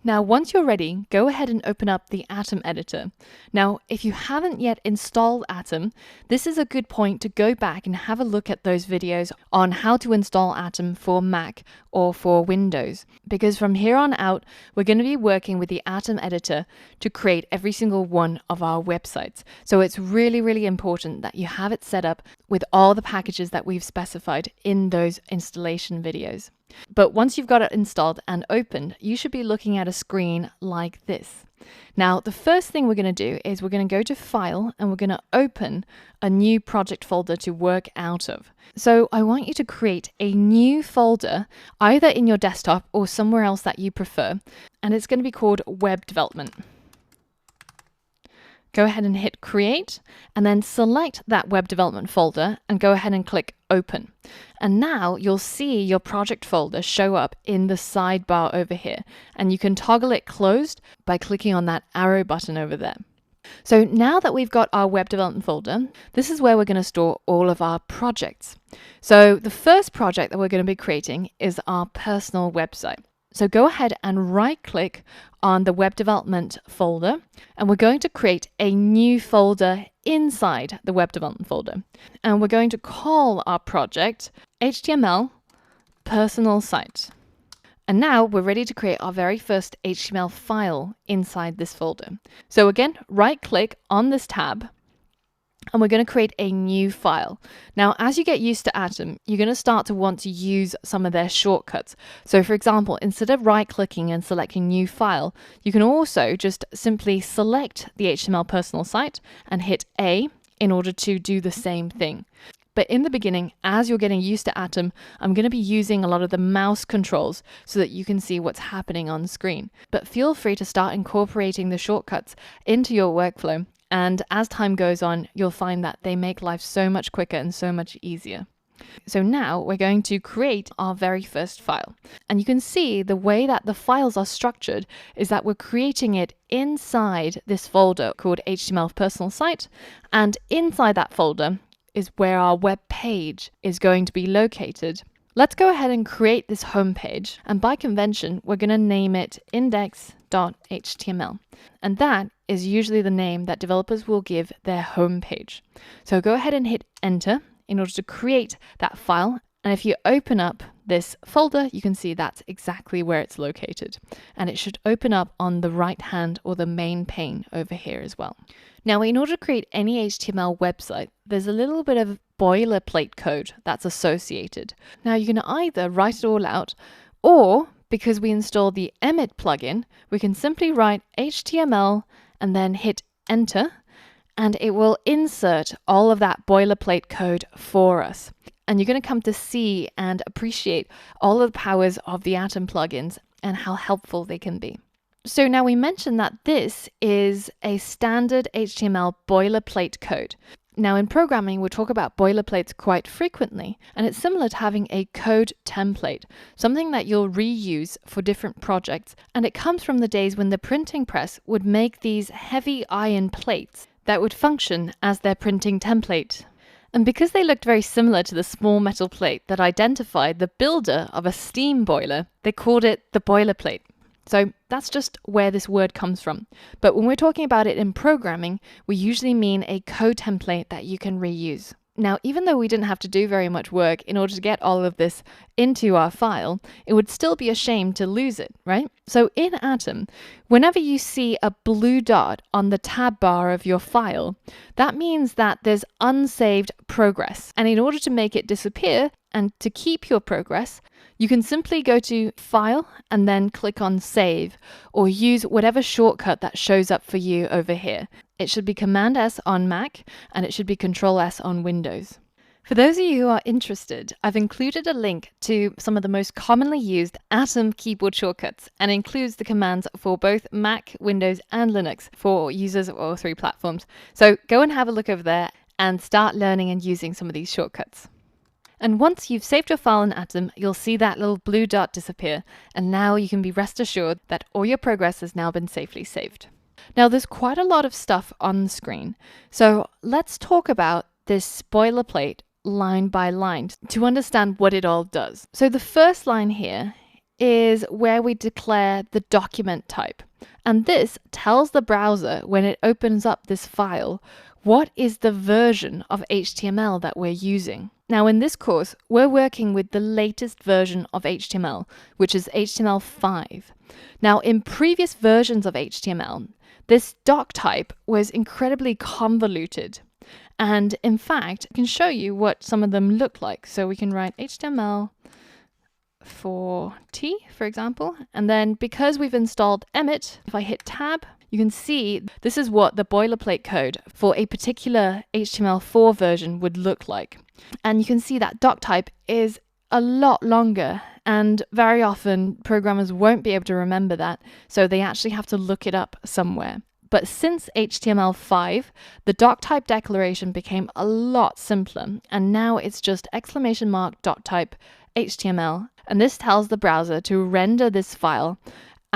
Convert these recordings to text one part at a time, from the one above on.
Now, once you're ready, go ahead and open up the Atom editor. Now, if you haven't yet installed Atom, this is a good point to go back and have a look at those videos on how to install Atom for Mac or for Windows. Because from here on out, we're going to be working with the Atom editor to create every single one of our websites. So it's really, really important that you have it set up with all the packages that we've specified in those installation videos. But once you've got it installed and opened, you should be looking at a screen like this. Now, the first thing we're going to do is we're going to go to File and we're going to open a new project folder to work out of. So I want you to create a new folder either in your desktop or somewhere else that you prefer, and it's going to be called Web Development. Go ahead and hit Create, and then select that web development folder and go ahead and click Open. And now you'll see your project folder show up in the sidebar over here, and you can toggle it closed by clicking on that arrow button over there. So now that we've got our web development folder, this is where we're going to store all of our projects. So the first project that we're going to be creating is our personal website. So go ahead and right-click on the web development folder, and we're going to create a new folder inside the web development folder. And we're going to call our project HTML personal site. And now we're ready to create our very first HTML file inside this folder. So again, right-click on this tab, and we're going to create a new file. Now, as you get used to Atom, you're going to start to want to use some of their shortcuts. So for example, instead of right-clicking and selecting new file, you can also just simply select the HTML personal site and hit A in order to do the same thing. But in the beginning, as you're getting used to Atom, I'm going to be using a lot of the mouse controls so that you can see what's happening on screen. But feel free to start incorporating the shortcuts into your workflow. And as time goes on, you'll find that they make life so much quicker and so much easier. So now we're going to create our very first file. And you can see the way that the files are structured is that we're creating it inside this folder called HTML personal site. And inside that folder is where our web page is going to be located. Let's go ahead and create this home page. And by convention, we're going to name it index.html. And that is usually the name that developers will give their home page. So go ahead and hit enter in order to create that file. And if you open up this folder, you can see that's exactly where it's located. And it should open up on the right hand or the main pane over here as well. Now, in order to create any HTML website, there's a little bit of boilerplate code that's associated. Now, you can either write it all out, or because we installed the Emmet plugin, we can simply write HTML and then hit enter, and it will insert all of that boilerplate code for us. And you're going to come to see and appreciate all of the powers of the Atom plugins and how helpful they can be. So now we mentioned that this is a standard HTML boilerplate code. Now in programming, we talk about boilerplates quite frequently, and it's similar to having a code template, something that you'll reuse for different projects. And it comes from the days when the printing press would make these heavy iron plates that would function as their printing template. And because they looked very similar to the small metal plate that identified the builder of a steam boiler, they called it the boilerplate. So that's just where this word comes from. But when we're talking about it in programming, we usually mean a code template that you can reuse. Now, even though we didn't have to do very much work in order to get all of this into our file, it would still be a shame to lose it, right? So in Atom, whenever you see a blue dot on the tab bar of your file, that means that there's unsaved progress. And in order to make it disappear and to keep your progress, you can simply go to File and then click on Save, or use whatever shortcut that shows up for you over here. It should be Command S on Mac, and it should be Control S on Windows. For those of you who are interested, I've included a link to some of the most commonly used Atom keyboard shortcuts, and includes the commands for both Mac, Windows, and Linux for users of all three platforms. So go and have a look over there and start learning and using some of these shortcuts. And once you've saved your file in Atom, you'll see that little blue dot disappear, and now you can be rest assured that all your progress has now been safely saved. Now, there's quite a lot of stuff on the screen, so let's talk about this boilerplate line by line to understand what it all does. So the first line here is where we declare the document type. And this tells the browser when it opens up this file, what is the version of HTML that we're using. Now in this course, we're working with the latest version of HTML, which is HTML5. Now in previous versions of HTML, this doc type was incredibly convoluted. And in fact, I can show you what some of them look like. So we can write HTML for T, for example. And then because we've installed Emmet, if I hit tab, you can see this is what the boilerplate code for a particular HTML4 version would look like. And you can see that doc type is a lot longer, and very often programmers won't be able to remember that, so they actually have to look it up somewhere. But since HTML5, the doc type declaration became a lot simpler, and now it's just !doc_type HTML, and this tells the browser to render this file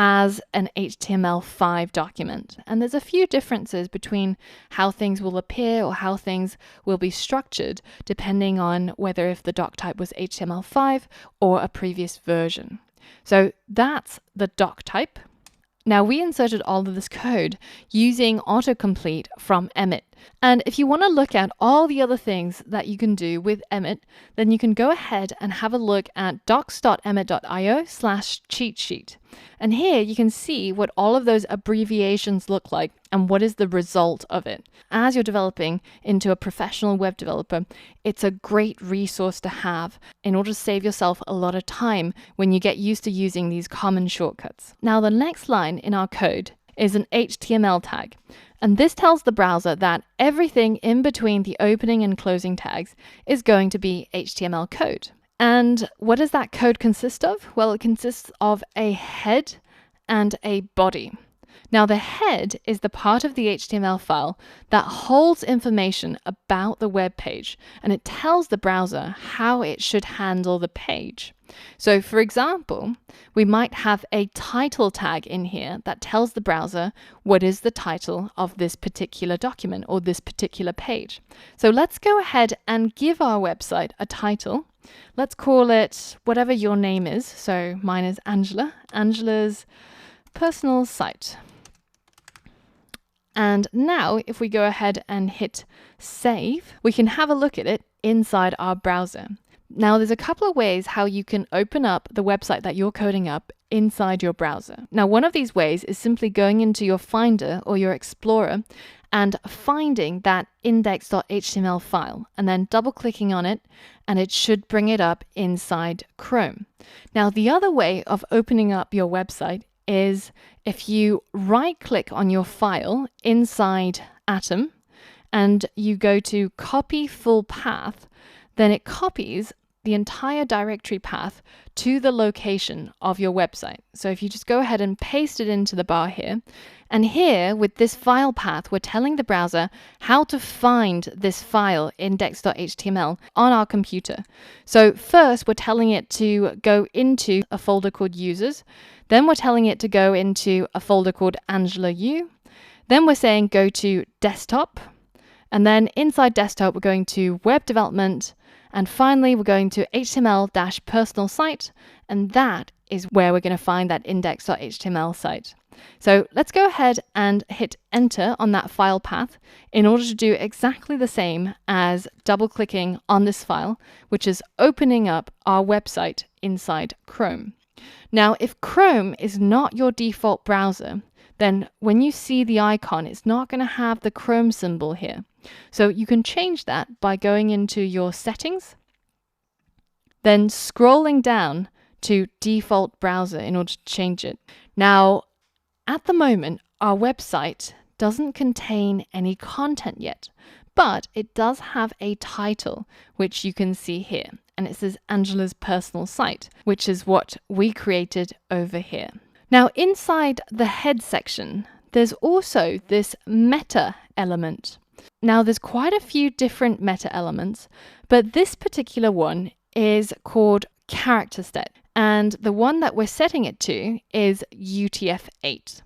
as an HTML5 document. And there's a few differences between how things will appear or how things will be structured depending on whether if the doc type was HTML5 or a previous version. So that's the doc type. Now we inserted all of this code using autocomplete from Emmet. And if you want to look at all the other things that you can do with Emmet, then you can go ahead and have a look at docs.emmet.io/cheat sheet. And here you can see what all of those abbreviations look like and what is the result of it. As you're developing into a professional web developer, it's a great resource to have in order to save yourself a lot of time when you get used to using these common shortcuts. Now the next line in our code is an HTML tag. And this tells the browser that everything in between the opening and closing tags is going to be HTML code. And what does that code consist of? Well, it consists of a head and a body. Now, the head is the part of the HTML file that holds information about the web page, and it tells the browser how it should handle the page. So, for example, we might have a title tag in here that tells the browser what is the title of this particular document or this particular page. So let's go ahead and give our website a title. Let's call it whatever your name is. So mine is Angela, Angela's personal site. And now if we go ahead and hit save, we can have a look at it inside our browser. Now there's a couple of ways how you can open up the website that you're coding up inside your browser. Now one of these ways is simply going into your Finder or your Explorer and finding that index.html file and then double clicking on it, and it should bring it up inside Chrome. Now the other way of opening up your website is if you right click on your file inside Atom and you go to copy full path, then it copies the entire directory path to the location of your website. So if you just go ahead and paste it into the bar here, and here with this file path, we're telling the browser how to find this file index.html on our computer. So first we're telling it to go into a folder called users, then we're telling it to go into a folder called Angela U, then we're saying go to desktop, and then inside desktop we're going to web development, and finally, we're going to HTML-personal site, and that is where we're going to find that index.html site. So let's go ahead and hit enter on that file path in order to do exactly the same as double-clicking on this file, which is opening up our website inside Chrome. Now, if Chrome is not your default browser, then when you see the icon, it's not going to have the Chrome symbol here. So you can change that by going into your settings, then scrolling down to default browser in order to change it. Now, at the moment, our website doesn't contain any content yet, but it does have a title, which you can see here. And it says Angela's personal site, which is what we created over here. Now, inside the head section, there's also this meta element. Now, there's quite a few different meta elements, but this particular one is called character set, and the one that we're setting it to is UTF-8.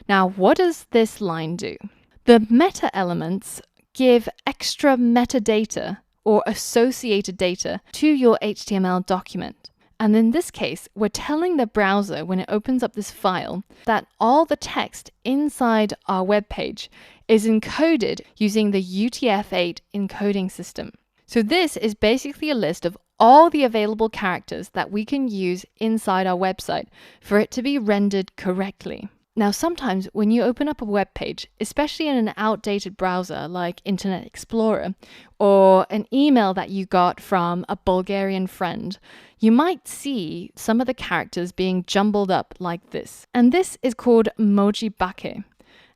Now, what does this line do? The meta elements give extra metadata or associated data to your HTML document. And in this case, we're telling the browser when it opens up this file that all the text inside our web page is encoded using the UTF-8 encoding system. So this is basically a list of all the available characters that we can use inside our website for it to be rendered correctly. Now, sometimes when you open up a web page, especially in an outdated browser like Internet Explorer, or an email that you got from a Bulgarian friend, you might see some of the characters being jumbled up like this. And this is called mojibake.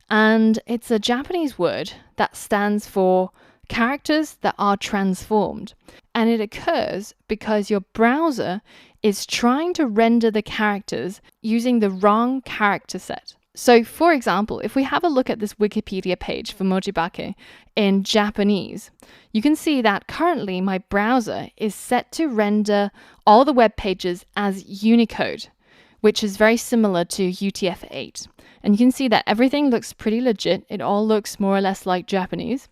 And it's a Japanese word that stands for characters that are transformed. And it occurs because your browser is trying to render the characters using the wrong character set. So, for example, if we have a look at this Wikipedia page for mojibake in Japanese, you can see that currently my browser is set to render all the web pages as Unicode, which is very similar to UTF-8. And you can see that everything looks pretty legit. It all looks more or less like Japanese.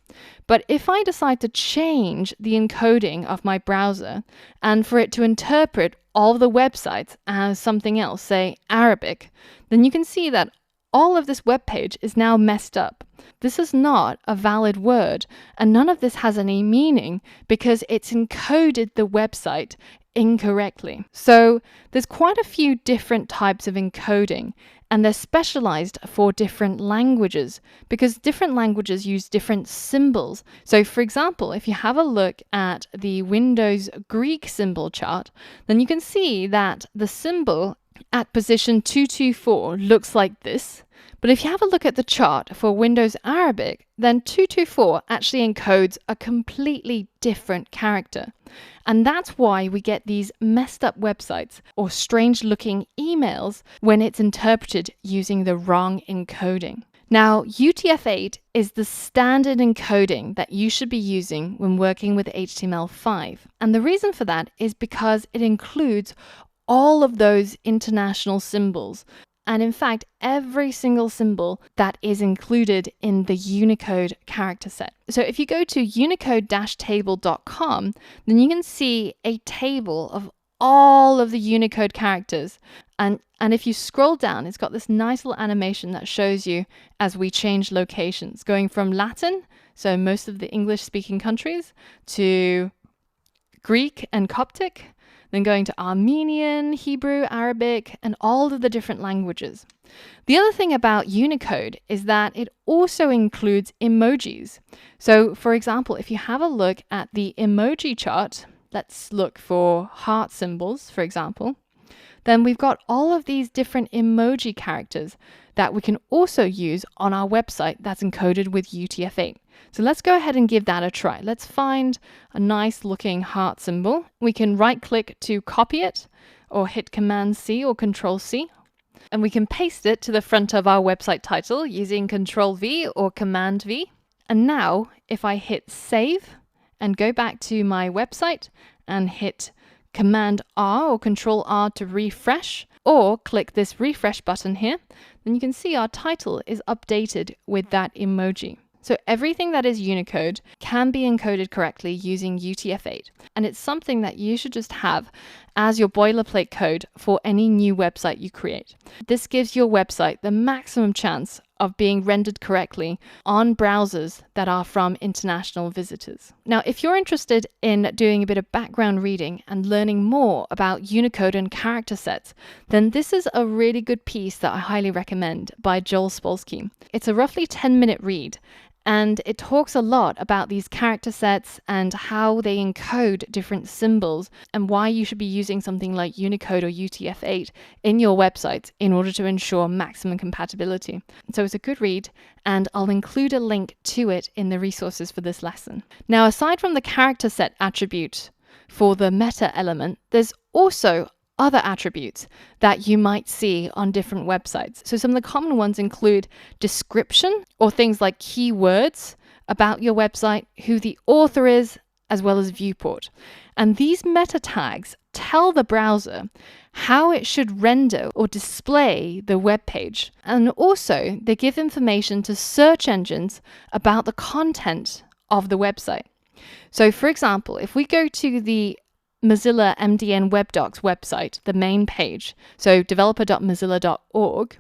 But if I decide to change the encoding of my browser and for it to interpret all the websites as something else, say Arabic, then you can see that all of this web page is now messed up. This is not a valid word, and none of this has any meaning because it's encoded the website incorrectly. So there's quite a few different types of encoding, and they're specialized for different languages because different languages use different symbols. So for example, if you have a look at the Windows Greek symbol chart, then you can see that the symbol at position 224 looks like this. But if you have a look at the chart for Windows Arabic, then 224 actually encodes a completely different character. And that's why we get these messed up websites or strange looking emails when it's interpreted using the wrong encoding. Now, UTF-8 is the standard encoding that you should be using when working with HTML5. And the reason for that is because it includes all of those international symbols. And in fact, every single symbol that is included in the Unicode character set. So if you go to unicode-table.com, then you can see a table of all of the Unicode characters. And if you scroll down, it's got this nice little animation that shows you as we change locations, going from Latin, so most of the English-speaking countries, to Greek and Coptic, then going to Armenian, Hebrew, Arabic, and all of the different languages. The other thing about Unicode is that it also includes emojis. So, for example, if you have a look at the emoji chart, let's look for heart symbols, for example, then we've got all of these different emoji characters that we can also use on our website that's encoded with UTF-8. So let's go ahead and give that a try. Let's find a nice looking heart symbol. We can right click to copy it or hit Command C or Control C. And we can paste it to the front of our website title using Control V or Command V. And now if I hit save and go back to my website and hit Command R or Control R to refresh, or click this refresh button here, then you can see our title is updated with that emoji. So everything that is Unicode can be encoded correctly using UTF-8, and it's something that you should just have as your boilerplate code for any new website you create. This gives your website the maximum chance of being rendered correctly on browsers that are from international visitors. Now, if you're interested in doing a bit of background reading and learning more about Unicode and character sets, then this is a really good piece that I highly recommend by Joel Spolsky. It's a roughly 10-minute read, and it talks a lot about these character sets and how they encode different symbols and why you should be using something like Unicode or UTF-8 in your website in order to ensure maximum compatibility. So it's a good read, and I'll include a link to it in the resources for this lesson. Now, aside from the character set attribute for the meta element, there's also other attributes that you might see on different websites. So some of the common ones include description, or things like keywords about your website, who the author is, as well as viewport. And these meta tags tell the browser how it should render or display the web page. And also they give information to search engines about the content of the website. So for example, if we go to the Mozilla MDN WebDocs website, the main page, so developer.mozilla.org,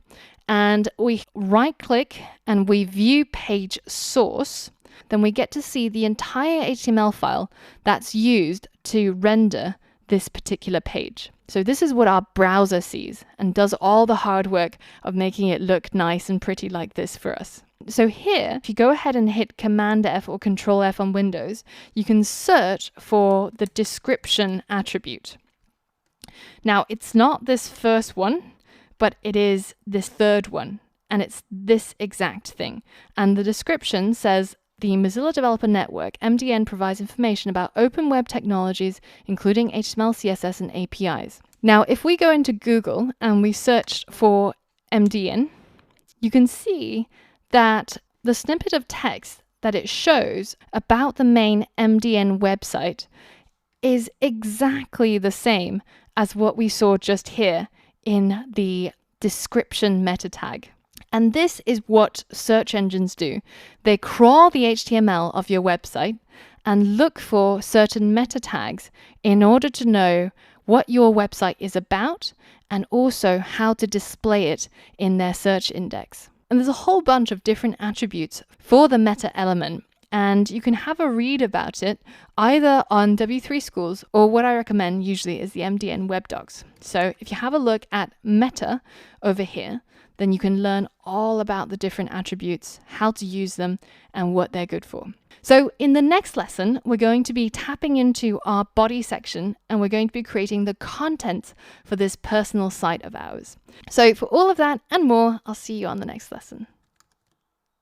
and we right-click and we view page source, then we get to see the entire HTML file that's used to render this particular page. So this is what our browser sees and does all the hard work of making it look nice and pretty like this for us. So here, if you go ahead and hit Command F or Control F on Windows, you can search for the description attribute. Now, it's not this first one, but it is this third one, and it's this exact thing. And the description says, the Mozilla Developer Network, MDN, provides information about open web technologies, including HTML, CSS, and APIs. Now, if we go into Google and we search for MDN, you can see that the snippet of text that it shows about the main MDN website is exactly the same as what we saw just here in the description meta tag. And this is what search engines do. They crawl the HTML of your website and look for certain meta tags in order to know what your website is about and also how to display it in their search index. And there's a whole bunch of different attributes for the meta element, and you can have a read about it either on W3 Schools or what I recommend usually is the MDN WebDocs. So if you have a look at meta over here, then you can learn all about the different attributes, how to use them, and what they're good for. So in the next lesson, we're going to be tapping into our body section and we're going to be creating the content for this personal site of ours. So for all of that and more, I'll see you on the next lesson.